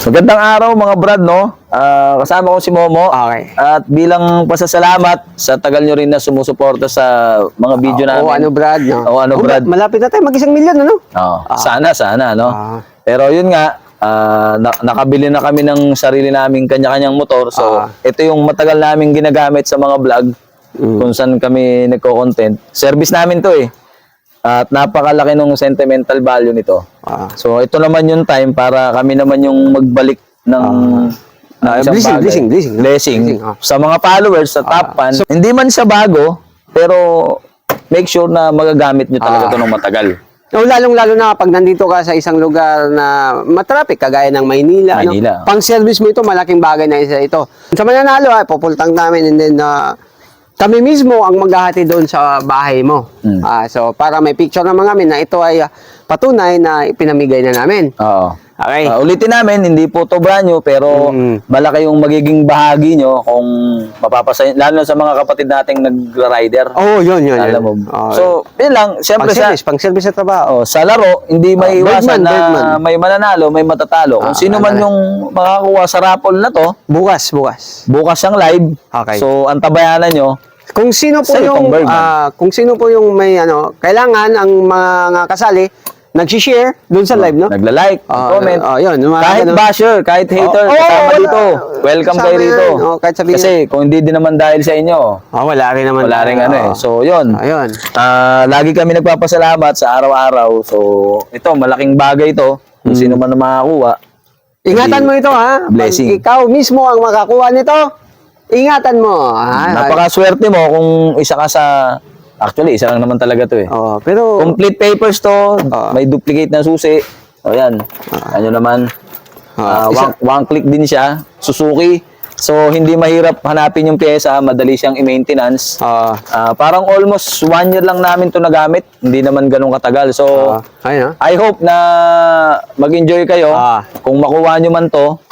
Magandang araw mga brad, no? Kasama ko si Momo. Okay. At bilang pasasalamat sa tagal nyo rin na sumusuporta sa mga video namin. ano Brad, no? Oo, ano, Brad? Malapit na tayo, mag-1 milyon, ano? Oo, sana, no? Ah. Pero yun nga, nakabili na kami ng sarili naming kanya-kanyang motor. So, ito yung matagal naming ginagamit sa mga vlog kung saan kami nagko-content. Service namin to eh. At napakalaki ng sentimental value nito. So, ito naman yung time para kami naman yung magbalik ng isang bagay. Blessing. Sa mga followers, sa top fan. Hindi man siya bago, pero make sure na magagamit nyo talaga ito ng matagal. Lalong-lalo na kapag nandito ka sa isang lugar na matraffic, kagaya ng Maynila. Maynila. Ano? Pang-service mo ito, malaking bagay na isa ito. Sa mananalo, pupultang namin and then kami mismo ang maghahati doon sa bahay mo. So, para may picture naman kami na ito ay patunay na ipinamigay na namin. Oo. Okay. Ulitin namin, hindi po to brand new, pero malaki yung magiging bahagi nyo kung mapapasaya, lalo sa mga kapatid nating nag-rider. Oh, yun. Alam mo. So, yun lang. Siyempre pang-service sa trabaho. Sa laro, hindi may iwasan na Birdman. may mananalo, may matatalo. Kung sino man yung makakakuha sa raffle na to, Bukas. bukas siyang live. Okay. So, antabayanan nyo. Kung sino po yung may kailangan ang mga kasali nagsi-share doon sa live, no? Nagla-like, comment. Yun. Kahit basher, kahit hater, kasama dito. Welcome kayo rito. Kahit sabihin Kasi kung hindi din naman dahil sa inyo, wala rin naman. wala rin ano eh. So, yun. Ayun. Lagi kami nagpapasalamat sa araw-araw. So, ito, malaking bagay ito. Kung sino man na makakuha. Ingatan mo ito, ha? Blessing. Pag ikaw mismo ang makakuha nito, ingatan mo. Napakaswerte mo kung isa ka sa... Actually, isa lang naman talaga to eh. Pero... Complete papers to. May duplicate na susi. O yan. Ano naman. One click din siya. Suzuki. So, hindi mahirap hanapin yung pyesa. Madali siyang i-maintenance. Parang almost 1 year lang namin to nagamit. Hindi naman ganun katagal. So, I hope na mag-enjoy kayo. Kung makuha nyo man to,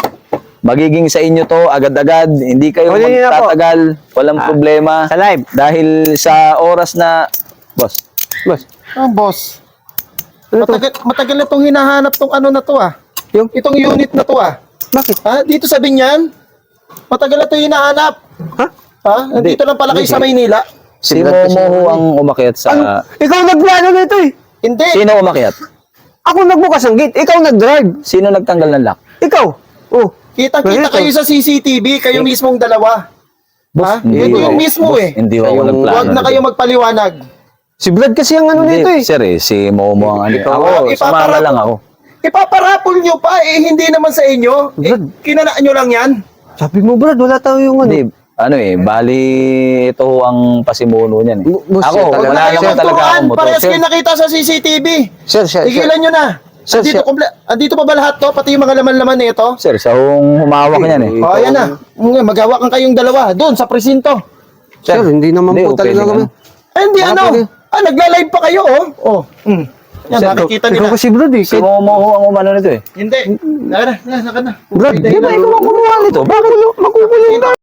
magiging sa inyo to agad-agad. Hindi kayo magtatagal. Walang problema. Sa live. Dahil sa oras na... Boss. Boss. Matagal na itong hinahanap tong ano na to Itong unit na to Bakit? Dito sa Binyan. Matagal na ito hinahanap. Nandito lang pala kayo sa Maynila. Si Momo ang umakyat sa... Ikaw nagplano nito eh. Hindi. Sino umakyat? Ako nagbukas ng gate. Ikaw nag-drive. Sino nagtanggal ng lock? Ikaw. Kita-kita kayo sa CCTV, kayo mismong dalawa. Ito yung mismo Hindi ako nagplano. Huwag na kayo magpaliwanag. Si Brad kasi ang nito eh. Sir si Momo ang Ako, sumama lang ako. Ipaparapol nyo pa, hindi naman sa inyo. Kinanaan nyo lang yan. Sabi mo Brad, wala tayo yung Hindi, bali ito ang pasimuno niyan Ako, wala naman talaga akong motor. Parehas kayo nakita sa CCTV. Sir. Tigilan nyo na. Andito pa ba lahat to? Pati yung mga laman-laman nito? Sir, siya yung humawak niyan eh. Ayan na. Maghawakan kayong dalawa. Doon, sa presinto. Sir, hindi naman po talaga kami. Hindi nagla-live pa kayo Yan, nakikita nila. Ikaw kasi Brad eh. Si Momo ang umano nito eh. Hindi. Naka na. Brad, di ba ikaw ang kumuha nito? Bakit makukulit